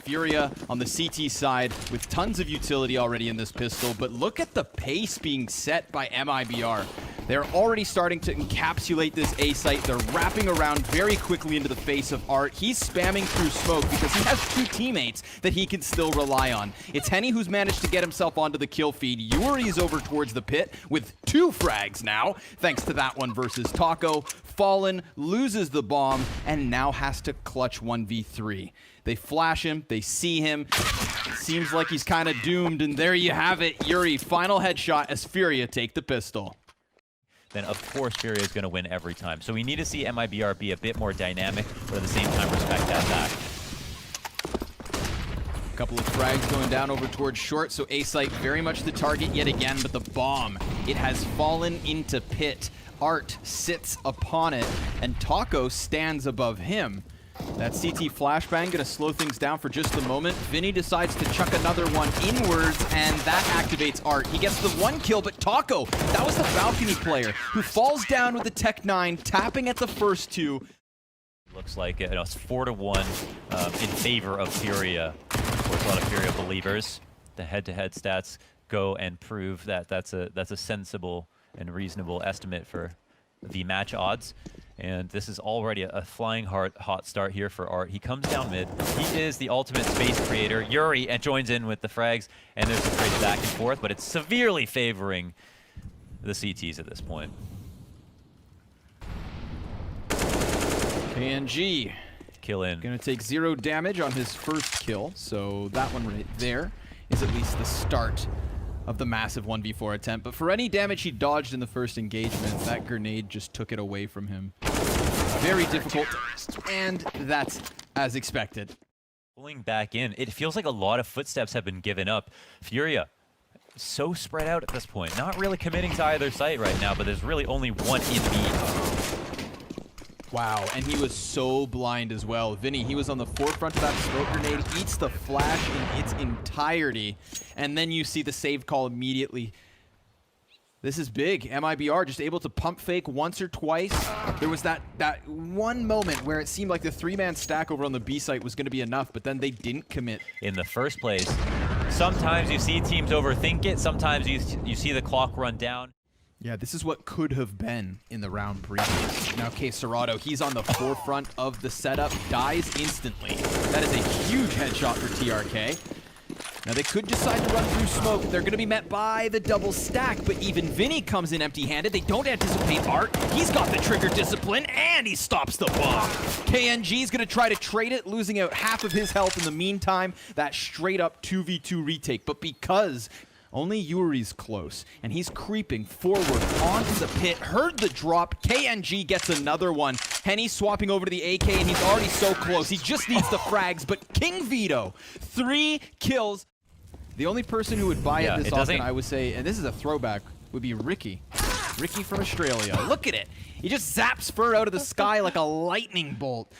FURIA on the CT side with tons of utility already in this pistol, but look at the pace being set by MIBR. They're already starting to encapsulate this A site. They're wrapping around very quickly into the face of Art. He's spamming through smoke because he has two teammates that he can still rely on. It's Henny who's managed to get himself onto the kill feed. Yuri's over towards the pit with 2 frags now, thanks to that one versus Taco. Fallen loses the bomb and now has to clutch 1v3. They flash him, they see him. Seems like he's kind of doomed, and there you have it. Yuri, final headshot as FURIA take the pistol. Then of course FURIA is going to win every time. So we need to see MIBR be a bit more dynamic, but at the same time respect that back. A couple of frags going down over towards short, so A-Site very much the target yet again, but the bomb, it has fallen into pit. Art sits upon it, and Taco stands above him. That CT flashbang gonna slow things down for just a moment. Vinny decides to chuck another one inwards, and that activates Art. He gets the 1 kill, but Taco, that was the balcony player who falls down with the Tech 9, tapping at the first 2. Looks like it's 4-1 in favor of FURIA. Of course, a lot of FURIA believers. The head-to-head stats go and prove that that's a sensible and reasonable estimate for the match odds. And this is already a flying hot start here for Art. He comes down mid. He is the ultimate space creator. Yuri and joins in with the frags, and there's a trade back and forth, but it's severely favoring the CTs at this point. KNG Kill in. gonna take 0 damage on his first kill, so that one right there is at least the start of the massive 1v4 attempt. But for any damage he dodged in the first engagement, that grenade just took it away from him. Very difficult, and that's as expected. Pulling back in, it feels like a lot of footsteps have been given up. FURIA, so spread out at this point. Not really committing to either site right now, but there's really only one in B. Wow, and he was so blind as well. Vinny, he was on the forefront of that smoke grenade, eats the flash in its entirety, and then you see the save call immediately. This is big. MIBR just able to pump fake once or twice. There was that one moment where it seemed like the 3-man stack over on the B site was going to be enough, but then they didn't commit. In the first place, sometimes you see teams overthink it, sometimes you see the clock run down. Yeah, this is what could have been in the round previous. Now, Serrato, he's on the forefront of the setup, dies instantly. That is a huge headshot for TRK. Now, they could decide to run through smoke. They're going to be met by the double stack, but even Vinny comes in empty-handed. They don't anticipate Art. He's got the trigger discipline, and he stops the bomb. KNG is going to try to trade it, losing out half of his health in the meantime. That straight-up 2v2 retake, but because only Yuri's close, and he's creeping forward onto the pit. Heard the drop. KNG gets another one. Henny swapping over to the AK, and he's already so close. He just needs the frags, but King Vito, 3 kills. The only person who would buy it this often, I would say, and this is a throwback, would be Ricky. Ricky from Australia. Look at it. He just zaps fur out of the sky like a lightning bolt.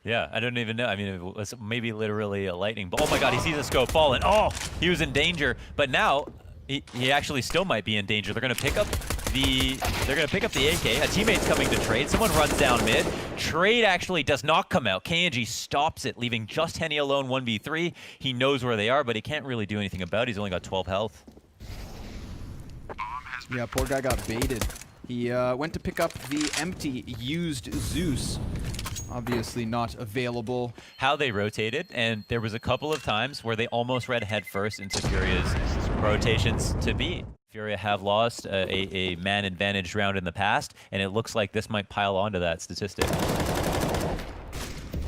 Yeah, I don't even know. I mean, it was maybe literally a lightning bolt. Oh my god, he sees the scope falling. Oh, he was in danger. But now, he actually still might be in danger. They're going to pick up the AK. A teammate's coming to trade. Someone runs down mid. Trade actually does not come out. KNG stops it, leaving just Henny alone 1v3. He knows where they are, but he can't really do anything about it. He's only got 12 health. Yeah, poor guy got baited. He went to pick up the empty, used Zeus. Obviously not available. How they rotated, and there was a couple of times where they almost ran head first into FURIA's rotations to beat. FURIA have lost a man advantage round in the past, and it looks like this might pile onto that statistic.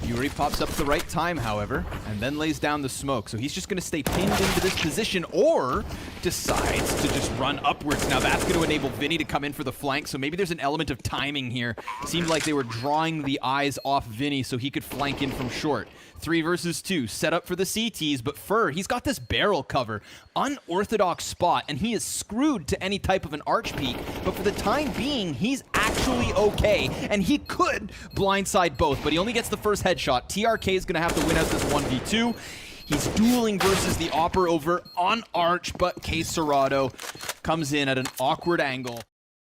Yuri pops up at the right time, however, and then lays down the smoke. So he's just going to stay pinned into this position, or decides to just run upwards. Now that's going to enable Vinny to come in for the flank, so maybe there's an element of timing here. Seemed like they were drawing the eyes off Vinny so he could flank in from short. 3 versus 2, set up for the CTs, but Fur, he's got this barrel cover. Unorthodox spot, and he is screwed to any type of an arch peek, but for the time being, he's actually okay, and he could blindside both, but he only gets the first headshot. TRK is going to have to win out this 1v2. He's dueling versus the Opper over on Arch, but Serrato comes in at an awkward angle.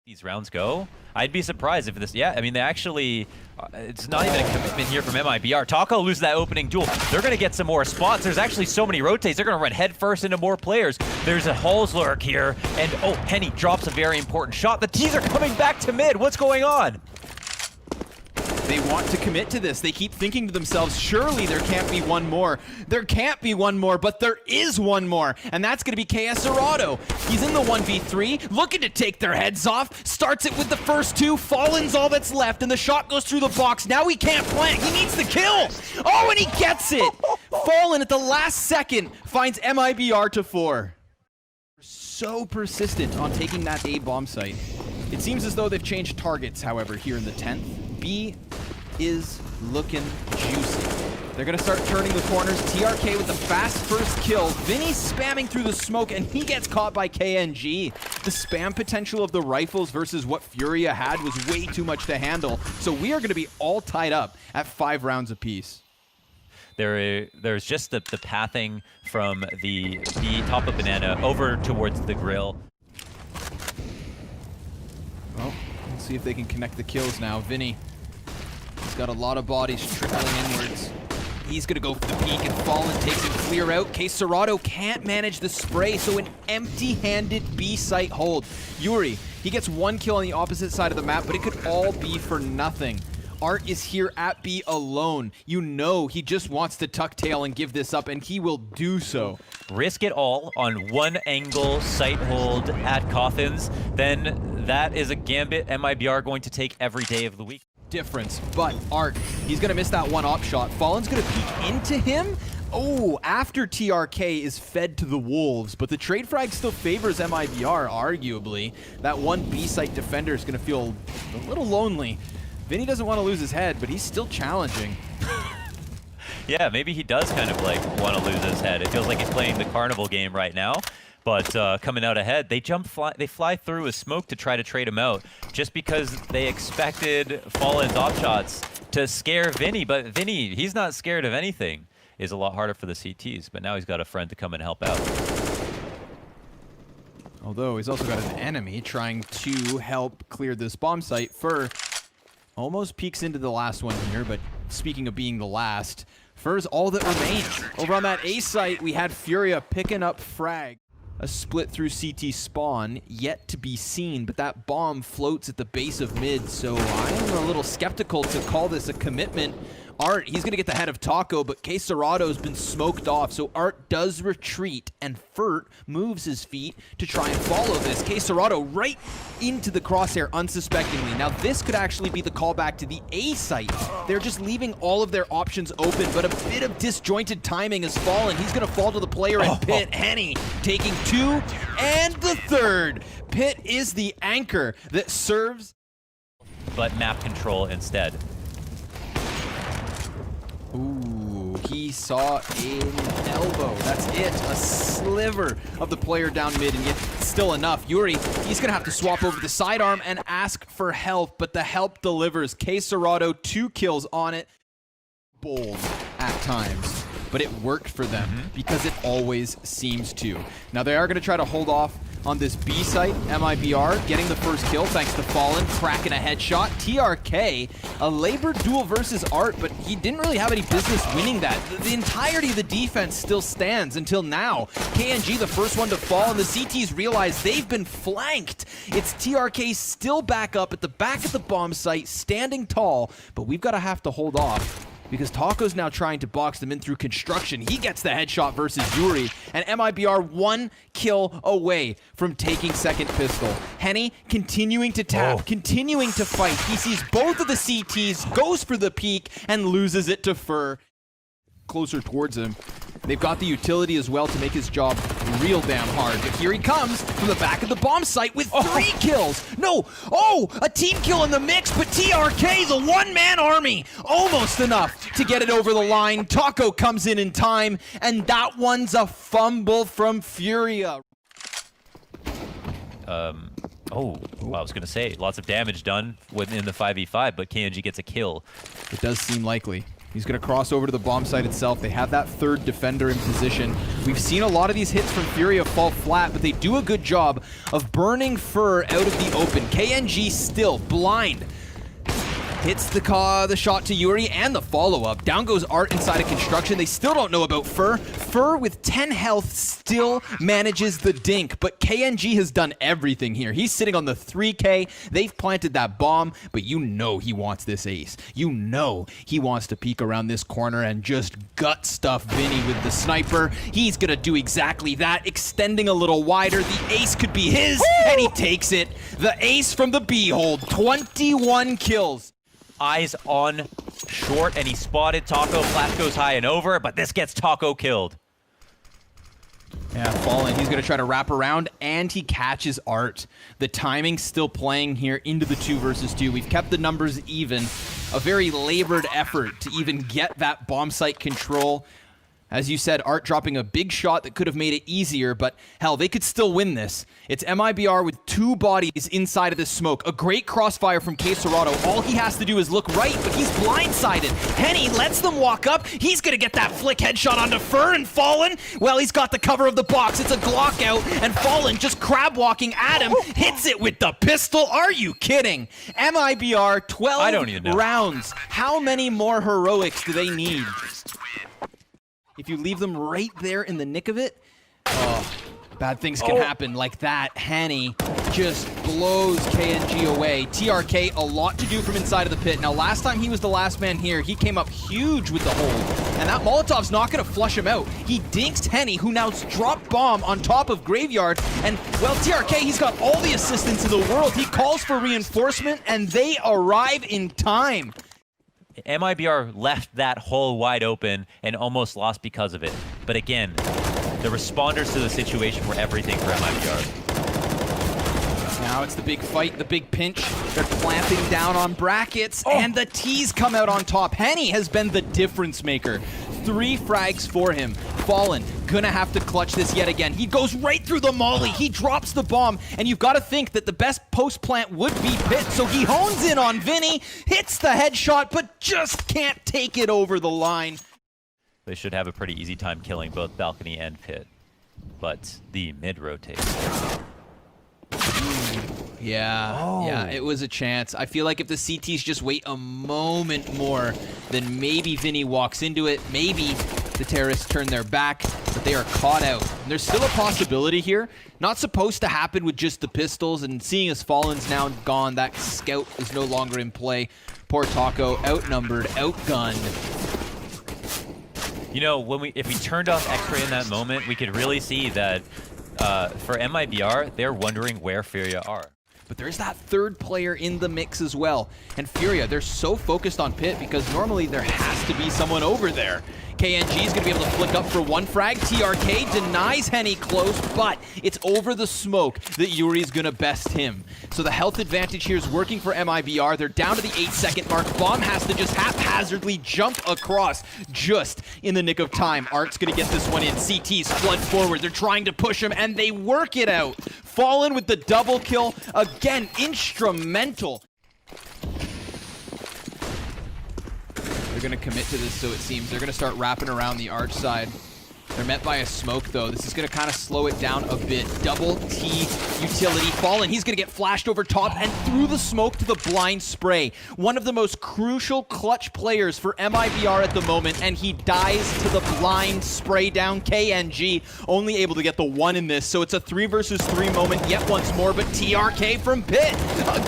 these rounds go. I'd be surprised if this, yeah, I mean, they actually, it's not even a commitment here from MIBR. Taco loses that opening duel. They're going to get some more spots. There's actually so many rotates. They're going to run headfirst into more players. There's a Halls lurk here, and oh, Henny drops a very important shot. The T's are coming back to mid. What's going on? They want to commit to this. They keep thinking to themselves, surely there can't be one more. There can't be one more, but there is one more. And that's going to be KS Serrato. He's in the 1v3, looking to take their heads off. Starts it with the first two. Fallen's all that's left, and the shot goes through the box. Now he can't plant. He needs the kill. Oh, and he gets it. Fallen at the last second finds MIBR to 4. So persistent on taking that A bomb site. It seems as though they've changed targets, however, here in the 10th. B is looking juicy. They're going to start turning the corners. TRK with the fast first kill. Vinny spamming through the smoke, and he gets caught by KNG. The spam potential of the rifles versus what Furia had was way too much to handle. So we are going to be all tied up at 5 rounds apiece. There's just the pathing from the top of Banana over towards the grill. Well, let's see if they can connect the kills now. Vinny, he's got a lot of bodies trickling inwards. He's going to go for the peek, and Fallen takes it clear out. Case Serrato can't manage the spray, so an empty-handed B site hold. Yuri, he gets 1 kill on the opposite side of the map, but it could all be for nothing. Art is here at B alone. You know he just wants to tuck tail and give this up, and he will do so. Risk it all on one angle sight hold at Coffins, then that is a gambit MIBR going to take every day of the week. Difference, but Art, he's going to miss that one op shot. Fallen's going to peek into him. Oh, after TRK is fed to the wolves, but the trade frag still favors MIBR, arguably. That one B-site defender is going to feel a little lonely. Vinny doesn't want to lose his head, but he's still challenging. Yeah, maybe he does kind of like want to lose his head. It feels like he's playing the carnival game right now. But coming out ahead, they fly through a smoke to try to trade him out, just because they expected Fallen's op shots to scare Vinny. But Vinny, he's not scared of anything. Is a lot harder for the CTs, but now he's got a friend to come and help out. Although he's also got an enemy trying to help clear this bomb site. Fur almost peeks into the last one here, but speaking of being the last, Fur's all that remains. Over on that A site, we had Furia picking up frag. A split through CT spawn, yet to be seen, but that bomb floats at the base of mid, so I'm a little skeptical to call this a commitment. Art, he's going to get the head of Taco, but Case Serrato's been smoked off, so Art does retreat, and Furt moves his feet to try and follow this. Case Serrato right into the crosshair unsuspectingly. Now this could actually be the callback to the A site. They're just leaving all of their options open, but a bit of disjointed timing has fallen. He's going to fall to the player in Pit. Henny taking 2 and the 3rd. Pit is the anchor that serves. But map control instead. Ooh, he saw an elbow. That's it. A sliver of the player down mid, and yet still enough. Yuri, he's going to have to swap over the sidearm and ask for help, but the help delivers. Case Serrato, 2 kills on it. Bold at times, but it worked for them because it always seems to. Now they are going to try to hold off on this B site. MIBR getting the first kill thanks to Fallen, cracking a headshot. TRK, a labor duel versus Art, but he didn't really have any business winning that. The entirety of the defense still stands until now. KNG the first one to fall, and the CTs realize they've been flanked. It's TRK still back up at the back of the bomb site, standing tall, but we've got to have to hold off, because Taco's now trying to box them in through construction. He gets the headshot versus Yuri, and MIBR 1 kill away from taking second pistol. Henny continuing to tap, continuing to fight. He sees both of the CTs, goes for the peek, and loses it to Fur. Closer towards him. They've got the utility as well to make his job real damn hard. But here he comes from the back of the bomb site with 3 kills. No, a team kill in the mix, but TRK, the one-man army, almost enough to get it over the line. Taco comes in time, and that one's a fumble from Furia. I was going to say, lots of damage done within the 5v5, but KNG gets a kill. It does seem likely. He's going to cross over to the bomb site itself. They have that third defender in position. We've seen a lot of these hits from FURIA fall flat, but they do a good job of burning Fur out of the open. KNG still blind. Hits the shot to Yuri and the follow-up. Down goes Art inside of construction. They still don't know about Fur. Fur with 10 health still manages the dink, but KNG has done everything here. He's sitting on the 3K. They've planted that bomb, but you know he wants this ace. You know he wants to peek around this corner and just gut stuff Vinny with the sniper. He's gonna do exactly that, extending a little wider. The ace could be his, and he takes it. The ace from the B-hold, 21 kills. Eyes on short, and he spotted Taco. Flash goes high and over, but this gets Taco killed. Yeah, Fallen, he's going to try to wrap around, and he catches Art. The timing's still playing here into the 2 versus 2. We've kept the numbers even. A very labored effort to even get that bomb site control. As you said, Art dropping a big shot that could have made it easier, but hell, they could still win this. It's MIBR with 2 bodies inside of this smoke. A great crossfire from K Serato. All he has to do is look right, but he's blindsided. Henny lets them walk up. He's gonna get that flick headshot onto Fur, and Fallen, well, he's got the cover of the box. It's a Glock out, and Fallen just crab walking at him, hits it with the pistol. Are you kidding? MIBR, 12 I don't even know. rounds. How many more heroics do they need? If you leave them right there in the nick of it, oh, bad things can happen like that. Henny just blows KNG away. TRK, a lot to do from inside of the pit. Now, last time he was the last man here, he came up huge with the hold, and that Molotov's not going to flush him out. He dinks Henny, who now dropped bomb on top of Graveyard, and, well, TRK, he's got all the assistance in the world. He calls for reinforcement, and they arrive in time. MIBR left that hole wide open and almost lost because of it. But again, the responders to the situation were everything for MIBR. Now it's the big fight, the big pinch. They're clamping down on brackets, and the T's come out on top. Henny has been the difference maker. 3 frags for him. Fallen, gonna have to clutch this yet again. He goes right through the molly. He drops the bomb, and you've got to think that the best post plant would be Pit, so he hones in on Vinny, hits the headshot, but just can't take it over the line. They should have a pretty easy time killing both Balcony and Pit, but the mid rotates. Yeah, it was a chance. I feel like if the CTs just wait a moment more, then maybe Vinny walks into it. Maybe the terrorists turn their back, but they are caught out. And there's still a possibility here. Not supposed to happen with just the pistols, and seeing as Fallen's now gone, that scout is no longer in play. Poor Taco, outnumbered, outgunned. You know, if we turned off X-Ray in that moment, we could really see that for MIBR, they're wondering where FURIA are. But there's that third player in the mix as well. And FURIA, they're so focused on Pit because normally there has to be someone over there. KNG is going to be able to flick up for 1 frag. TRK denies Henny close, but it's over the smoke that Yuri's going to best him. So the health advantage here is working for MIBR. They're down to the 8-second mark. Bomb has to just haphazardly jump across just in the nick of time. Art's going to get this one in. CTs flood forward. They're trying to push him, and they work it out. Fallen with the double kill. Again, instrumental. They're going to commit to this, so it seems. They're going to start wrapping around the arch side. They're met by a smoke, though. This is going to kind of slow it down a bit. Double T utility. Fallen, he's going to get flashed over top and through the smoke to the blind spray. One of the most crucial clutch players for MIBR at the moment, and he dies to the blind spray down. KNG only able to get the 1 in this, so it's a 3 versus 3 moment yet once more, but TRK from Pit.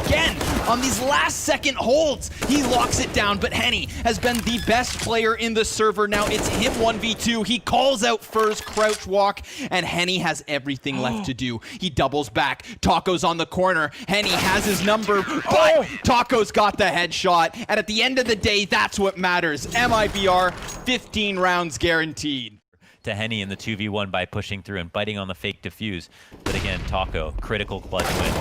Again, on these last second holds, he locks it down, but Henny has been the best player in the server. Now it's him 1v2. He calls out Fur's crouch walk, and Henny has everything left to do. He doubles back. Taco's on the corner. Henny has his number, but Taco's got the headshot, and at the end of the day, that's what matters. MIBR, 15 rounds guaranteed. To Henny in the 2v1 by pushing through and biting on the fake defuse. But again, Taco, critical clutch win.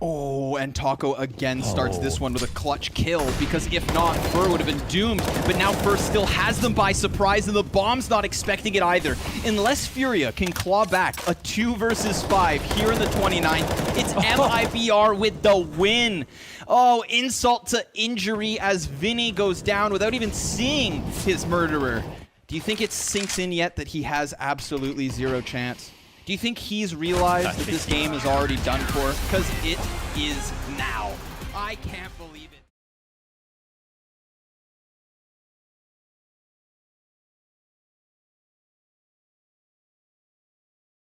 Oh, and Taco again starts this one with a clutch kill, because if not, Fur would have been doomed. But now Fur still has them by surprise, and the bomb's not expecting it either. Unless Furia can claw back a 2 versus 5 here in the 29th, it's MIBR with the win. Oh, insult to injury as Vinny goes down without even seeing his murderer. Do you think it sinks in yet that he has absolutely zero chance? Do you think he's realized that this game is already done for? Because it is now. I can't believe it.